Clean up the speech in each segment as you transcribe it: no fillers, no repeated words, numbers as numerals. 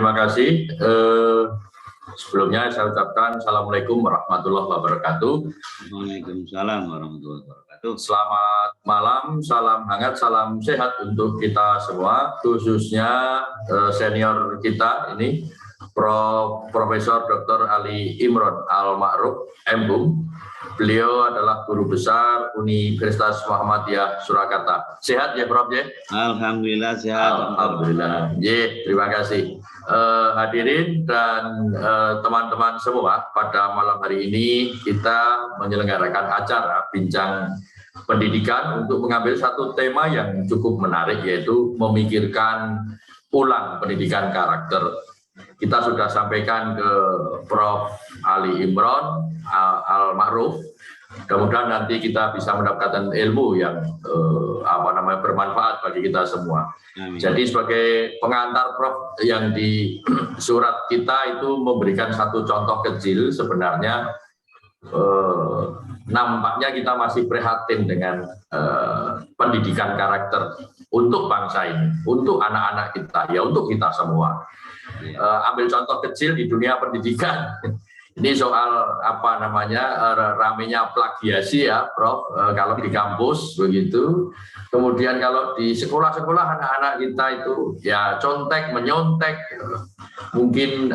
terima kasih. Sebelumnya saya ucapkan Assalamualaikum warahmatullahi wabarakatuh. Waalaikumsalam warahmatullahi wabarakatuh. Selamat malam, salam hangat, salam sehat untuk kita semua, khususnya senior kita ini, Profesor Dr. Ali Imron Al-Ma'ruf, MHum. Beliau adalah guru besar Universitas Muhammadiyah Surakarta. Sehat ya Prof? Ya? Alhamdulillah sehat. Alhamdulillah. Terima kasih. Hadirin dan teman-teman semua, pada malam hari ini kita menyelenggarakan acara bincang pendidikan untuk mengambil satu tema yang cukup menarik, yaitu memikirkan ulang pendidikan karakter. Kita sudah sampaikan ke Prof. Ali Imron Al-Ma'ruf. Mudah-mudahan nanti kita bisa mendapatkan ilmu yang bermanfaat bagi kita semua. Amin. Jadi sebagai pengantar Prof, yang di surat kita itu memberikan satu contoh kecil. Sebenarnya nampaknya kita masih prihatin dengan pendidikan karakter untuk bangsa ini, untuk anak-anak kita, ya untuk kita semua. Ambil contoh kecil di dunia pendidikan. Ini soal ramenya plagiasi ya Prof, kalau di kampus begitu. Kemudian kalau di sekolah-sekolah anak-anak kita itu ya contek, menyontek, mungkin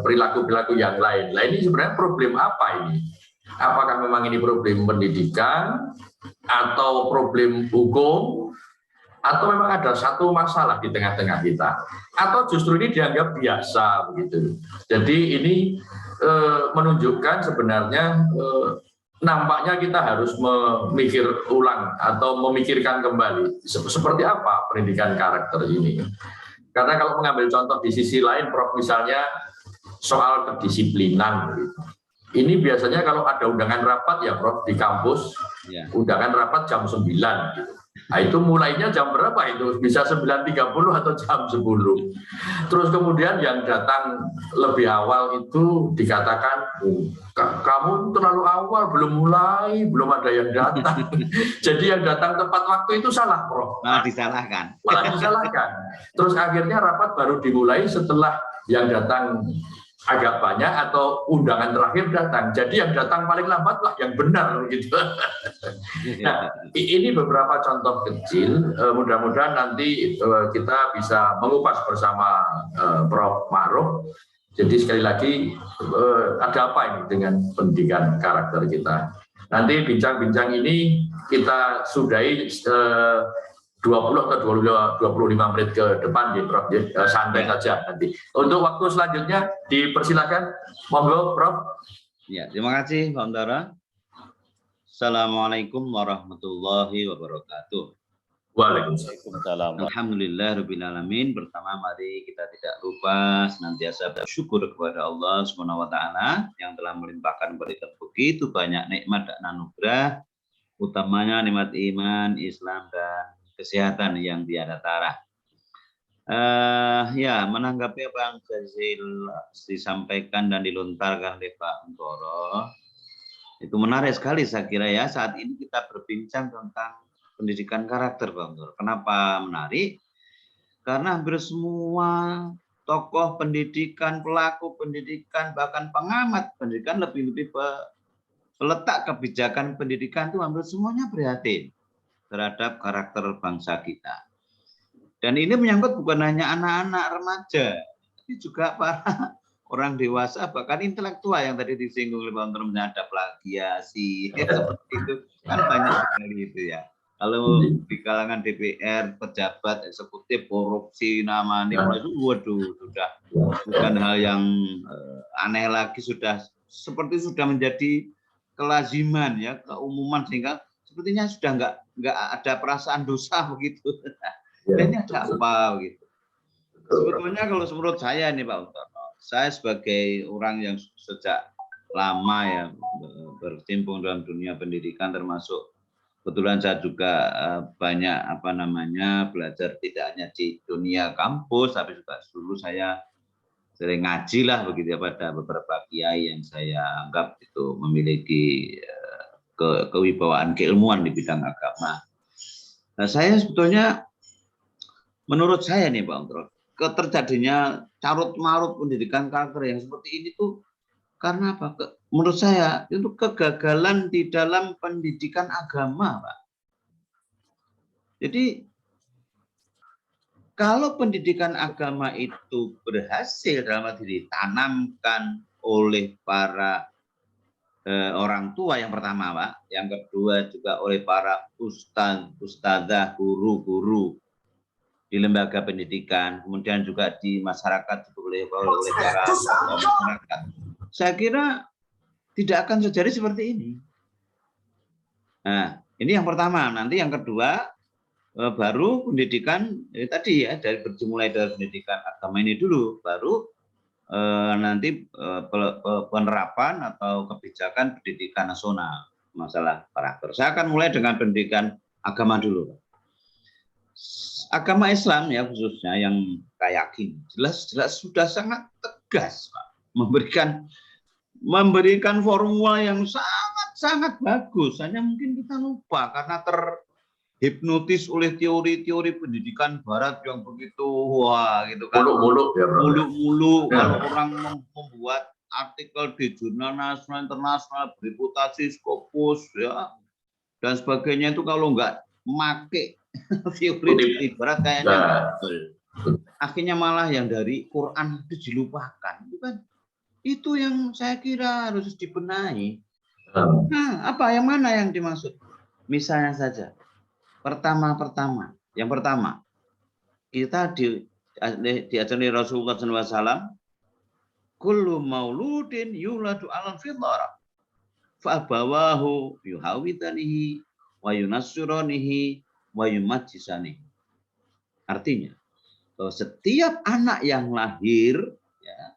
perilaku-perilaku yang lain. Nah, ini sebenarnya problem apa ini? Apakah memang ini problem pendidikan atau problem hukum? Atau memang ada satu masalah di tengah-tengah kita, atau justru ini dianggap biasa begitu. Jadi ini menunjukkan sebenarnya nampaknya kita harus memikir ulang atau memikirkan kembali seperti apa pendidikan karakter ini. Karena kalau mengambil contoh di sisi lain, Prof, misalnya soal kedisiplinan gitu. Ini biasanya kalau ada undangan rapat ya Prof di kampus, undangan rapat jam 9 gitu. Nah, itu mulainya jam berapa itu? Bisa 9.30 atau jam 10. Terus kemudian yang datang lebih awal itu dikatakan, kamu terlalu awal, belum mulai, belum ada yang datang. Jadi yang datang tepat waktu itu salah, Prof. Malah disalahkan. Malah disalahkan. Terus akhirnya rapat baru dimulai setelah yang datang agak banyak atau undangan terakhir datang. Jadi yang datang paling lambat lah yang benar gitu. Nah, ini beberapa contoh kecil. Mudah-mudahan nanti kita bisa mengupas bersama Prof. Ma'ruf. Jadi sekali lagi ada apa ini dengan pendidikan karakter kita. Nanti bincang-bincang ini kita sudahi 20 atau 25 menit ke depan ya Prof, santai saja nanti. Untuk waktu selanjutnya dipersilakan, monggo Prof. Ya, terima kasih Pak Untara. Assalamualaikum warahmatullahi wabarakatuh. Waalaikumsalam. Alhamdulillah alamin. Pertama mari kita tidak lupa senantiasa bersyukur kepada Allah Subhanahu wa taala yang telah melimpahkan kepada kita begitu banyak nikmat dan anugerah, utamanya nikmat iman, Islam dan kesehatan yang tiada tara. Menanggapi apa yang disampaikan dan dilontarkan oleh Pak Untoro, itu menarik sekali saya kira ya. Saat ini kita berbincang tentang pendidikan karakter, Pak Untoro. Kenapa menarik? Karena hampir semua tokoh pendidikan, pelaku pendidikan, bahkan pengamat pendidikan, lebih-lebih peletak kebijakan pendidikan itu hampir semuanya prihatin terhadap karakter bangsa kita. Dan ini menyangkut bukan hanya anak-anak remaja, tapi juga para orang dewasa, bahkan intelektual yang tadi disinggung oleh Pak Untoro, ada plagiasi, seperti itu kan banyak sekali itu ya. Kalau di kalangan DPR, pejabat eksekutif, korupsi, nama itu, waduh, sudah bukan hal yang aneh lagi, sudah menjadi kelaziman ya, keumuman, sehingga sepertinya sudah nggak ada perasaan dosa begitu. Dan ini ada apa begitu. Sebetulnya kalau menurut saya ini Pak Untoro, saya sebagai orang yang sejak lama ya berkecimpung dalam dunia pendidikan, termasuk kebetulan saya juga banyak belajar tidak hanya di dunia kampus, tapi juga dulu saya sering ngaji lah begitu ya pada beberapa kiai yang saya anggap itu memiliki kewibawaan keilmuan di bidang agama. Nah, saya sebetulnya menurut saya nih Pak Untoro, terjadinya carut-marut pendidikan karakter yang seperti ini tuh karena apa? Menurut saya itu kegagalan di dalam pendidikan agama, Pak. Jadi kalau pendidikan agama itu berhasil dalam arti ditanamkan oleh para orang tua yang pertama, Pak, yang kedua juga oleh para ustadzah, guru-guru di lembaga pendidikan, kemudian juga di masyarakat oleh para masyarakat. Saya kira tidak akan terjadi seperti ini. Nah, ini yang pertama. Nanti yang kedua baru pendidikan tadi ya, dimulai dari pendidikan agama ini dulu, baru nanti penerapan atau kebijakan pendidikan nasional masalah karakter. Saya akan mulai dengan pendidikan agama dulu. Agama Islam ya khususnya yang saya yakin jelas-jelas sudah sangat tegas, Pak, memberikan formula yang sangat bagus. Hanya mungkin kita lupa karena terhipnotis oleh teori-teori pendidikan Barat yang begitu gitu kan. Muluk-muluk kalau orang membuat artikel di jurnal nasional internasional bereputasi Scopus ya dan sebagainya, itu kalau nggak make teori dari Barat kayaknya akhirnya malah yang dari Quran itu dilupakan, bukan? Itu yang saya kira harus dibenahi. Nah, apa yang mana yang dimaksud? Misalnya saja, yang pertama kita diajari Rasulullah SAW, kullu mauludin yuladu alal fitrah fa abawahu yuhawidanihi wa yunassiranihi wa yumajjisanihi. Artinya bahwa setiap anak yang lahir ya,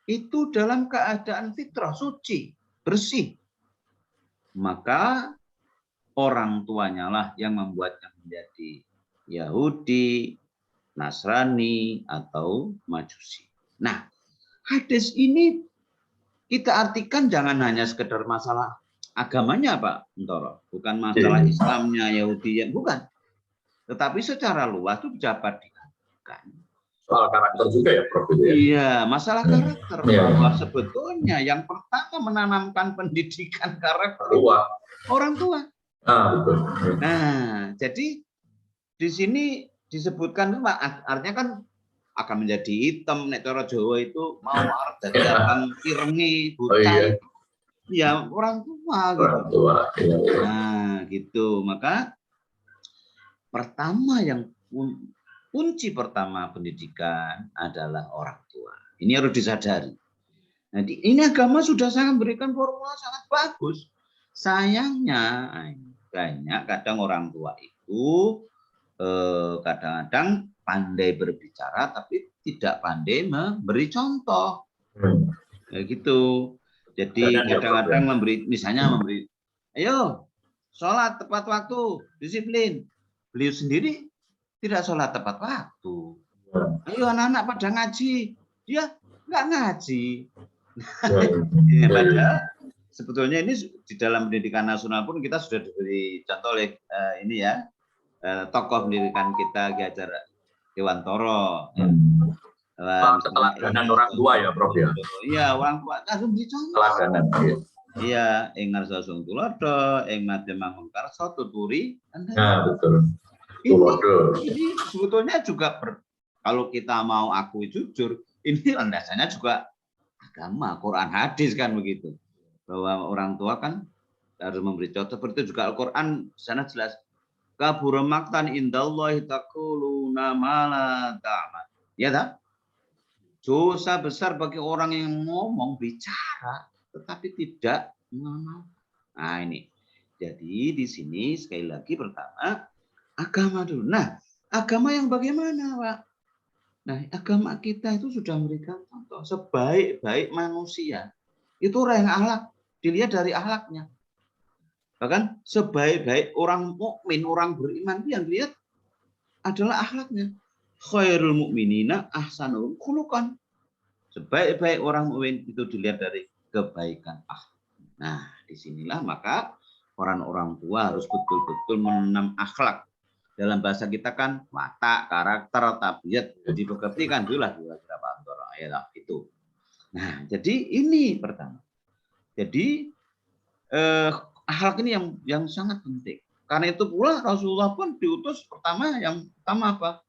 itu dalam keadaan fitrah, suci, bersih, maka orang tuanya lah yang membuatnya menjadi Yahudi, Nasrani, atau Majusi. Nah, hadis ini kita artikan jangan hanya sekedar masalah agamanya, Pak Mentoro, bukan masalah Islamnya, Yahudi, bukan. Tetapi secara luas itu dapat diartikan soal karakter juga ya, Prof. Iya, masalah karakter. Bahwa sebetulnya yang pertama menanamkan pendidikan karakter orang tua. Betul. Nah, jadi di sini disebutkan, Pak, artinya kan akan menjadi hitam, nek cara Jawa itu mau arep dadi abang irengi bocah. Ya orang tua gitu. Orang tua. Nah, gitu. Maka pertama yang kunci pertama pendidikan adalah orang tua. Ini harus disadari. Nah, ini agama sudah sangat memberikan formula sangat bagus. Sayangnya banyak kadang orang tua itu kadang-kadang pandai berbicara tapi tidak pandai memberi contoh. Ya, gitu. Jadi kadang-kadang misalnya memberi, ayo sholat tepat waktu, disiplin. Beliau sendiri tidak sholat tepat waktu. Ayo anak-anak pada ngaji, dia nggak ngaji. Padahal sebetulnya ini di dalam pendidikan nasional pun kita sudah diberi contoh oleh ini ya, tokoh pendidikan kita Ki Hajar Dewantoro. Teladanan orang tua ya, Prof ya. Iya, orang tua harus beri contoh. Teladanan. Iya, ing ngarsa tulodo, ing madhe mangkarsa tuturi. Nah, betul. Ini sebetulnya juga kalau kita mau akui jujur, ini landasannya juga agama, Quran, hadis kan begitu. Bahwa orang tua kan harus memberi contoh. Seperti itu juga Al-Quran sana jelas. Kabura maktan indallahi taquluna ma la ta'mal. Ya tak? Dosa besar bagi orang yang ngomong, bicara, tetapi tidak mengamalkan. Nah ini. Jadi di sini sekali lagi pertama agama dulu. Nah, agama yang bagaimana, Pak? Nah, agama kita itu sudah memberikan contoh sebaik-baik manusia. Itu orang yang akhlak, dilihat dari akhlaknya. Bahkan sebaik-baik orang mukmin, orang beriman yang dilihat adalah akhlaknya. Khairul mukminina ahsanuhum khuluqan. Sebaik-baik orang mukmin itu dilihat dari kebaikan akhlak. Nah, disinilah maka orang tua harus betul-betul menanam akhlak dalam bahasa kita kan watak, karakter, tabiat, dipekerti kan itulah Pak Antoro. Ya, itu. Nah, jadi ini pertama. Jadi akhlak ini yang sangat penting. Karena itu pula Rasulullah pun diutus yang pertama apa?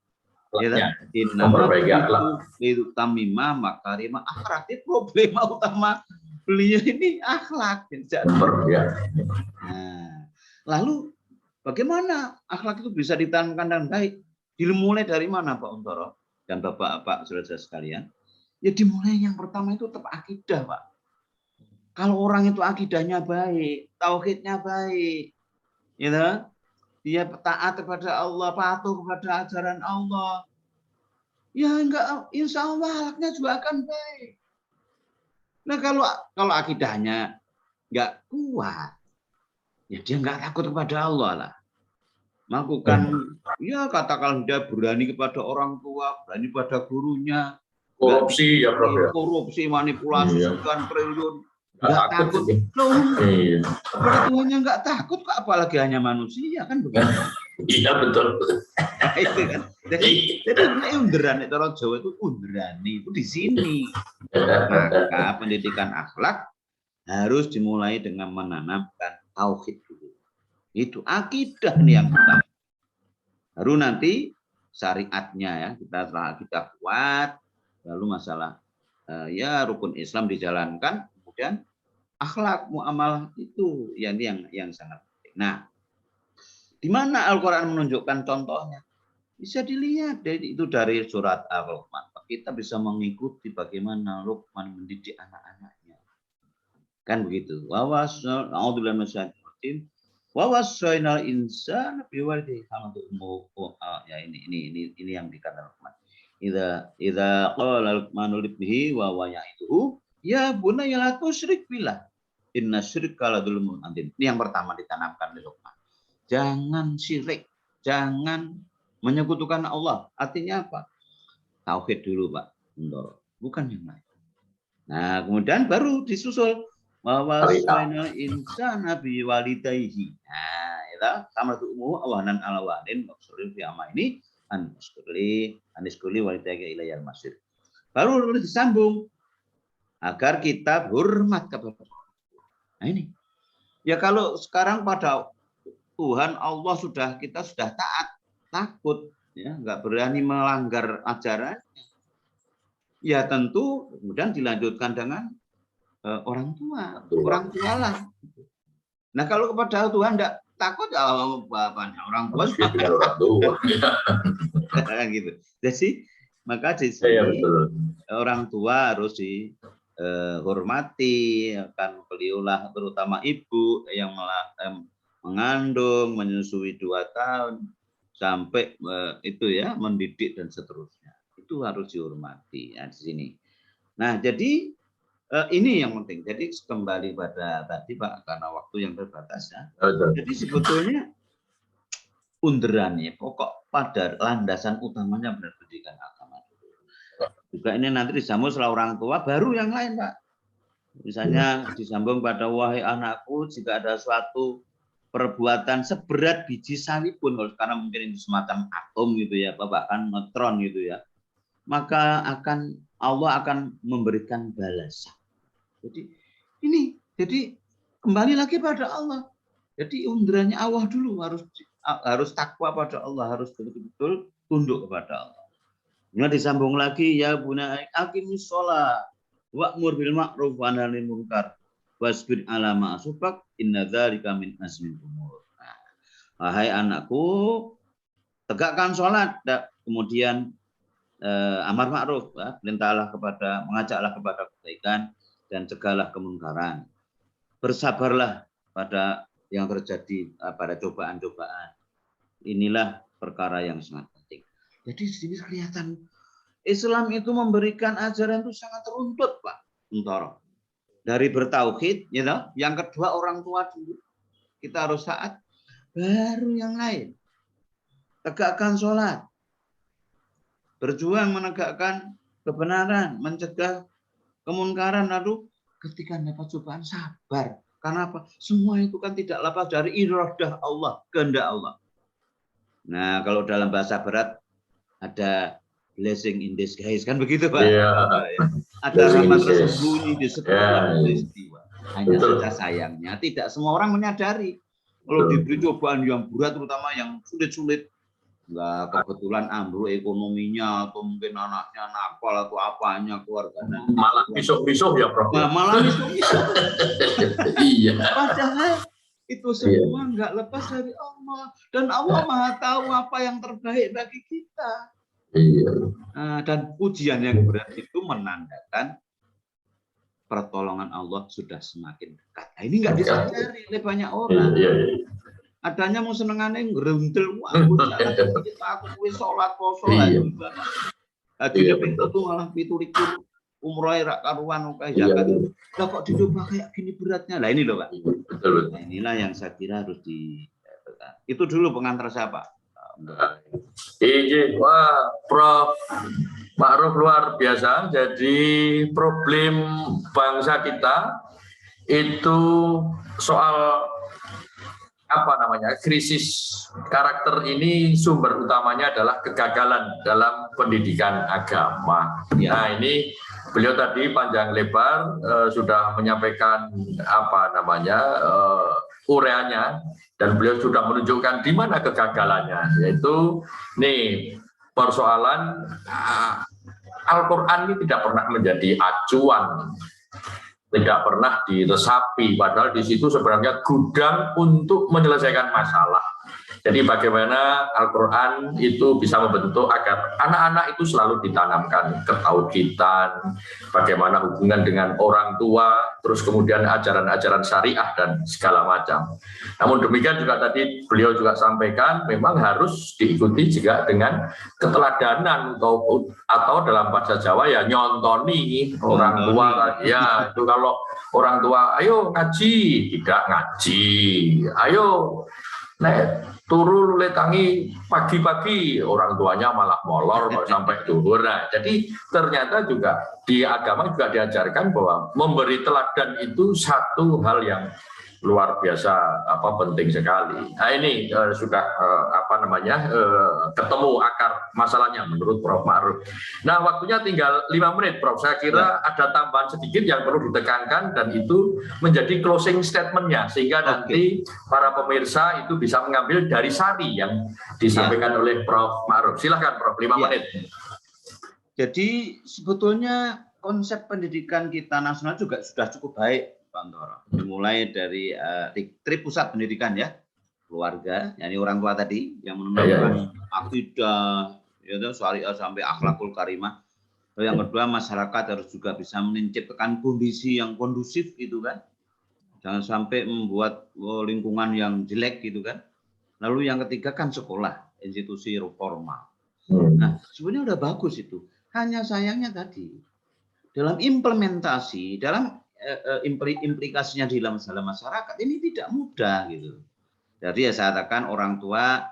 Ya, memperbaiki akhlak. Itu tamimah makarima akhlak. Itu problema utama beliau ini akhlak. Nah, lalu bagaimana akhlak itu bisa ditanamkan dengan baik? Dimulai dari mana Pak Untoro dan Bapak saudara sekalian? Ya dimulai yang pertama itu tetap akidah Pak. Kalau orang itu akidahnya baik, tauhidnya baik, gitu, dia taat kepada Allah, patuh kepada ajaran Allah, ya enggak, insya Allah akhlaknya juga akan baik. Nah kalau akidahnya enggak kuat, ya dia enggak takut kepada Allah lah. Melakukan, ya katakan dia berani kepada orang tua, berani pada gurunya, korupsi ya Prof. Korupsi, manipulasi sekian triliun. Enggak takut. Kepada Tuhannya enggak takut, kok apalagi hanya manusia kan begitu. Iya betul. Nah, itu kan. Jadi underan itu orang Jawa itu underan itu di sini. Maka pendidikan akhlak harus dimulai dengan menanamkan tauhid dulu. Itu akidah nih yang pertama. Baru nanti syariatnya ya kita kuat, lalu masalah ya rukun Islam dijalankan, kemudian akhlak muamalah itu yang sangat penting. Nah, di mana Al-Qur'an menunjukkan contohnya? Bisa dilihat itu dari surat Ar-Rahman. Kita bisa mengikuti bagaimana Luqman mendidik anak-anaknya. Kan begitu. Wa wasainal insana biwalidayhi ya ini yang dikatakan Luqman. Idza qala Luqmanu libnihi wa ya'iduhu ya bunayya la tusyrik billah. Inna syirka la dzulmun adzim. Ini yang pertama ditanamkan oleh Luqman. Jangan syirik, jangan menyekutukan Allah. Artinya apa? Tauhid dulu, Pak. Bukan yang lain. Nah, kemudian baru disusul wa wasainal insana biwalidayhi. Nah, itu sama umum awanan ala wadin maksudnya fi ama ini aniskuli walidayhi ilayal masir. Baru disambung agar kita hormat kepada Allah. Nah ini. Ya kalau sekarang pada Tuhan Allah kita sudah taat, takut, ya nggak berani melanggar ajaran. Ya tentu kemudian dilanjutkan dengan orang tua lah. Nah kalau kepada Tuhan tidak takut, orang tua gitu. Jadi maka di sini orang tua harus dihormati, kan beliaulah terutama ibu yang mengandung, menyusui 2 tahun sampai itu ya mendidik dan seterusnya. Itu harus dihormati ya di sini. Nah, jadi ini yang penting. Jadi kembali pada tadi Pak, karena waktu yang terbatas ya. Jadi sebetulnya underannya pokok pada landasan utamanya benar pendidikan agama. Juga ini nanti disambung setelah orang tua, baru yang lain Pak. Misalnya disambung pada wahai anakku, jika ada suatu perbuatan seberat biji sawi pun, kalau sekarang mungkin itu semacam atom gitu ya, bahkan neutron gitu ya, maka Allah akan memberikan balasan. Jadi kembali lagi pada Allah. Jadi undurannya Allah dulu harus takwa pada Allah, harus betul-betul tunduk kepada Allah. Ini disambung lagi ya bunai aqimis shalah wa'mur bil ma'ruf wa nahy 'anil munkar wasbir 'ala ma asabak inna dzalika min azmil umur. Nah, wahai anakku, tegakkan sholat, kemudian amar ma'ruf, ya, mengajaklah kepada kebaikan dan cegahlah kemungkaran. Bersabarlah pada yang terjadi pada cobaan-cobaan. Inilah perkara yang sangat penting. Jadi di sini kelihatan Islam itu memberikan ajaran itu sangat runtut, Pak Untoro. Dari bertauhid, ya, yang kedua orang tua dulu. Kita harus taat. Baru yang lain. Tegakkan sholat. Berjuang menegakkan kebenaran, mencegah kemunkaran, lalu ketika dapat cobaan sabar. Karena apa? Semua itu kan tidak lepas dari iradah Allah, kehendak Allah. Nah, kalau dalam bahasa Barat ada blessing in disguise, kan begitu Pak? Ada rahmat tersembunyi di setiap peristiwa. Hanya saja sayangnya tidak semua orang menyadari. Kalau diberi cobaan yang berat, terutama yang sulit-sulit, nggak kebetulan ambruk ekonominya, atau mungkin anaknya nakal atau apanya, keluarganya. Malah pisau-pisau ya, Prof. Nah, malah pisau-pisau. Iya. Padahal itu semua nggak lepas dari Allah. Dan Allah Maha tahu apa yang terbaik bagi kita. Iya. Dan ujian yang berat itu menandakan pertolongan Allah sudah semakin dekat. Nah, ini nggak disadari oleh banyak orang. Iya. Adanya mau senengane ngerundel, aku jalan sedikit, aku kuwi sholat poso lagi. Hajinya pintu tuh malah 17 umroh rak karuan kayak zakat. Lah kok dicoba kayak gini beratnya. Lah ini loh Pak. Betul. Nah, inilah yang saya kira harus itu dulu pengantar saya Pak. Wah, Prof Ma'ruf luar biasa. Jadi problem bangsa kita itu soal krisis karakter ini sumber utamanya adalah kegagalan dalam pendidikan agama. Nah, ini beliau tadi panjang lebar sudah menyampaikan ureanya, dan beliau sudah menunjukkan di mana kegagalannya, yaitu nih persoalan Al-Quran ini tidak pernah menjadi acuan, tidak pernah diresapi, padahal di situ sebenarnya gudang untuk menyelesaikan masalah. Jadi bagaimana Al-Quran itu bisa membentuk agar anak-anak itu selalu ditanamkan ketauhidan, bagaimana hubungan dengan orang tua, terus kemudian ajaran-ajaran syariah dan segala macam. Namun demikian juga tadi beliau juga sampaikan memang harus diikuti juga dengan keteladanan atau dalam bahasa Jawa ya nyontoni orang tua. Ya itu kalau orang tua ayo ngaji, tidak ngaji, ayo turu letangi pagi-pagi, orang tuanya malah molor sampai duhur. Nah, jadi ternyata juga di agama juga diajarkan bahwa memberi teladan itu satu hal yang luar biasa penting sekali. Nah, ini sudah ketemu akar masalahnya menurut Prof Ma'ruf. Nah, waktunya tinggal 5 menit, Prof. Saya kira ada tambahan sedikit yang perlu ditekankan dan itu menjadi closing statement-nya sehingga nanti para pemirsa itu bisa mengambil dari sari yang disampaikan oleh Prof Ma'ruf. Silakan Prof, 5 menit. Jadi sebetulnya konsep pendidikan kita nasional juga sudah cukup baik, Pak Antoro. Dimulai dari pusat pendidikan ya, keluarga, yakni orang tua tadi yang menanamkan akidah, syariah sampai akhlakul karimah. Lalu yang kedua, masyarakat harus juga bisa menciptakan kondisi yang kondusif gitu kan. Jangan sampai membuat lingkungan yang jelek gitu kan. Lalu yang ketiga kan sekolah, institusi formal. Nah, sebenarnya udah bagus itu. Hanya sayangnya tadi dalam implementasi, dalam implikasinya di dalam masyarakat ini tidak mudah gitu. Jadi ya saya katakan orang tua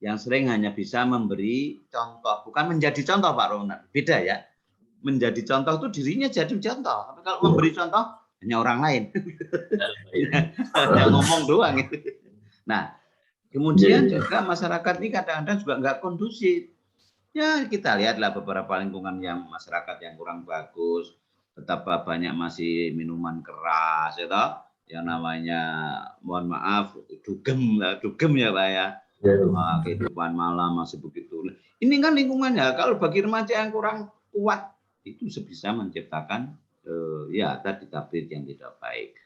yang sering hanya bisa memberi contoh, bukan menjadi contoh Pak Ronald. Beda ya. Menjadi contoh itu dirinya jadi contoh. Tapi kalau memberi contoh hanya orang lain. Hanya ngomong doang gitu. Nah, kemudian juga masyarakat ini kadang-kadang juga nggak kondusif. Ya kita lihatlah beberapa lingkungan yang masyarakat yang kurang bagus. Betapa banyak masih minuman keras, ya toh? Yang namanya, mohon maaf, dugem ya Pak ya. Kehidupan malam masih begitu. Ini kan lingkungannya, kalau bagi remaja yang kurang kuat, itu sebisa menciptakan tadi tabir yang tidak baik.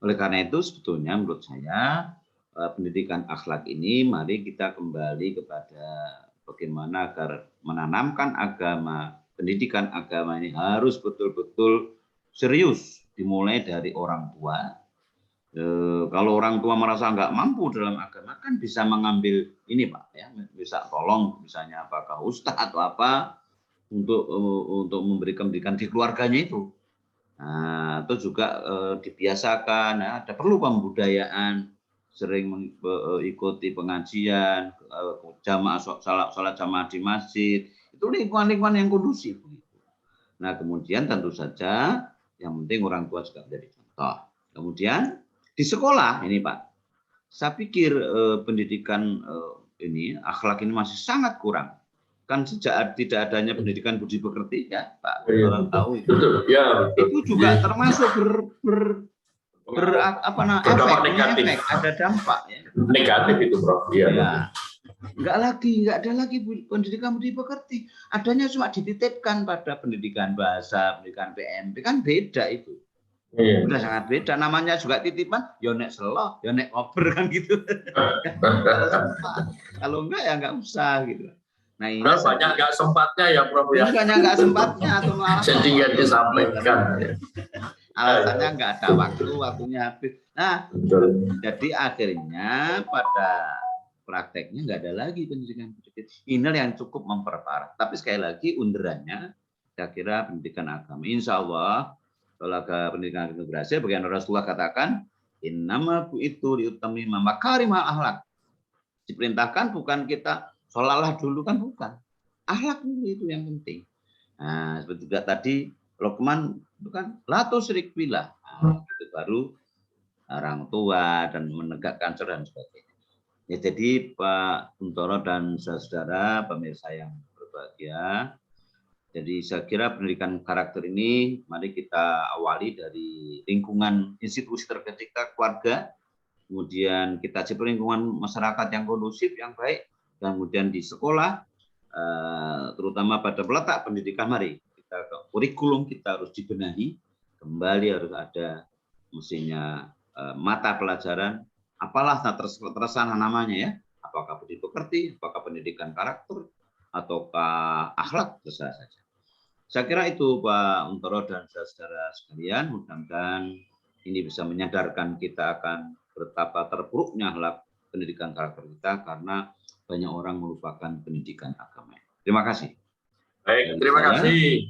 Oleh karena itu sebetulnya menurut saya, pendidikan akhlak ini, mari kita kembali kepada bagaimana agar menanamkan agama, pendidikan agama ini harus betul-betul serius, dimulai dari orang tua. Kalau orang tua merasa nggak mampu dalam agama kan bisa mengambil ini Pak ya, bisa tolong misalnya apakah ustadz atau apa untuk memberi pendidikan di keluarganya itu. Nah, itu juga dibiasakan, ada perlu pembudayaan, sering mengikuti pengajian, jamaah sholat jamaah di masjid. Itu lingkungan-lingkungan yang kondusif. Nah, kemudian tentu saja yang penting orang tua juga menjadi contoh. Kemudian di sekolah ini Pak, saya pikir pendidikan ini akhlak ini masih sangat kurang. Kan sejak tidak adanya pendidikan budi pekerti ya Pak orang tahu itu. Betul. Ya, betul. Itu juga termasuk berdampak negatif. Ada dampak ya. Negatif itu Prof. Iya. Ya. Nggak ada lagi pendidikan budi pekerti. Adanya cuma dititipkan pada pendidikan bahasa, pendidikan PMP, kan beda itu. Iya. Udah sangat beda. Namanya juga titipan, yonek selo, yonek ngoper kan gitu. Kalau enggak ya nggak usah gitu. Nah ini banyak nggak sempatnya ya Prof ya. Banyak nggak sempatnya atau malah jadi nggak disampaikan. Alasannya nggak ada waktunya habis. Nah, jadi akhirnya pada prakteknya nggak ada lagi pendidikan budi. Ini yang cukup memperparah. Tapi sekali lagi underannya, saya kira pendidikan agama. Insya Allah, kalau pendidikan agama berhasil, bagaimana Rasulullah katakan, innama itu diutami makarimah akhlak. Diperintahkan bukan kita seolah-olah dulu kan bukan. Akhlak itu yang penting. Nah, seperti juga tadi Luqman itu kan la tusyrik billah. Nah, itu baru orang tua dan menegakkan dan sebagainya. Ya, jadi Pak Kuntoro dan saudara pemirsa yang berbahagia, jadi saya kira pendidikan karakter ini mari kita awali dari lingkungan institusi terdekat keluarga, kemudian kita cipta lingkungan masyarakat yang kondusif, yang baik, kemudian di sekolah, terutama pada peletak pendidikan, mari kita kurikulum kita harus dibenahi kembali, harus ada mestinya mata pelajaran, apalah tersana namanya ya, apakah budi pekerti, apakah pendidikan karakter, ataukah akhlak, terserah saja. Saya kira itu Pak Untoro dan saudara sekalian, mudah-mudahan ini bisa menyadarkan kita akan betapa terpuruknya akhlak pendidikan karakter kita karena banyak orang melupakan pendidikan agama. Terima kasih. Baik, terima kasih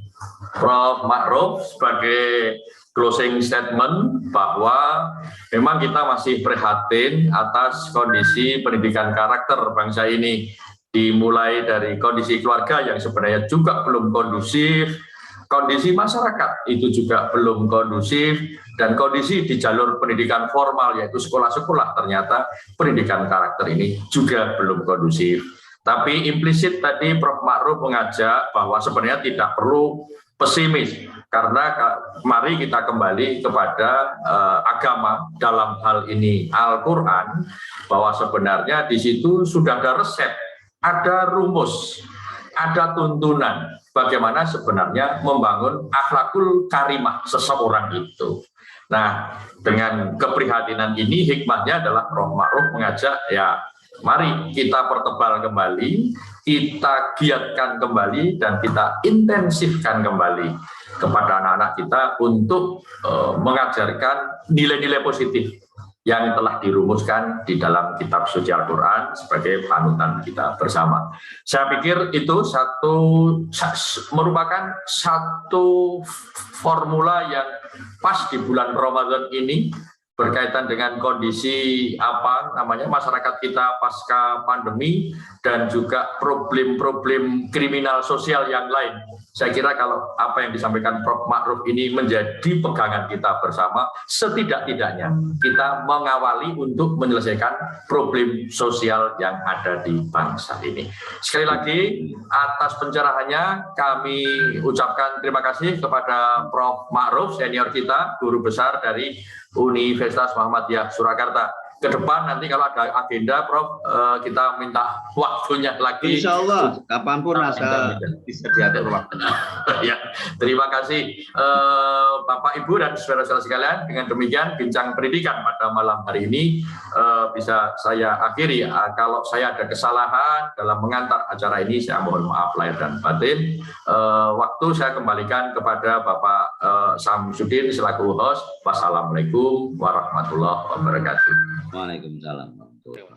Prof. Ma'ruf sebagai closing statement bahwa memang kita masih prihatin atas kondisi pendidikan karakter bangsa ini, dimulai dari kondisi keluarga yang sebenarnya juga belum kondusif, kondisi masyarakat itu juga belum kondusif, dan kondisi di jalur pendidikan formal yaitu sekolah-sekolah ternyata pendidikan karakter ini juga belum kondusif. Tapi implisit tadi Prof. Ma'ruf mengajak bahwa sebenarnya tidak perlu pesimis, karena mari kita kembali kepada agama dalam hal ini Al-Quran, bahwa sebenarnya di situ sudah ada resep, ada rumus, ada tuntunan bagaimana sebenarnya membangun akhlakul karimah seseorang itu. Nah, dengan keprihatinan ini hikmahnya adalah Prof. Ma'ruf mengajak ya, mari kita pertebal kembali, kita giatkan kembali, dan kita intensifkan kembali kepada anak-anak kita untuk mengajarkan nilai-nilai positif yang telah dirumuskan di dalam kitab suci Al-Quran sebagai panutan kita bersama. Saya pikir itu merupakan satu formula yang pas di bulan Ramadan ini, berkaitan dengan kondisi masyarakat kita pasca pandemi dan juga problem-problem kriminal sosial yang lain. Saya kira kalau apa yang disampaikan Prof. Ma'ruf ini menjadi pegangan kita bersama, setidak-tidaknya kita mengawali untuk menyelesaikan problem sosial yang ada di bangsa ini. Sekali lagi atas pencerahannya kami ucapkan terima kasih kepada Prof. Ma'ruf, senior kita, guru besar dari Universitas Muhammadiyah Surakarta. Ke depan nanti kalau ada agenda Prof, kita minta waktunya lagi. Insya Allah kapanpun asal bisa diatur waktunya. Ya, terima kasih Bapak Ibu dan saudara-saudara sekalian. Dengan demikian bincang pendidikan pada malam hari ini bisa saya akhiri. Kalau saya ada kesalahan dalam mengantar acara ini, saya mohon maaf lahir dan batin. Waktu saya kembalikan kepada Bapak Samsudin selaku host. Wassalamualaikum warahmatullahi wabarakatuh. Waalaikumsalam warahmatullahi wabarakatuh.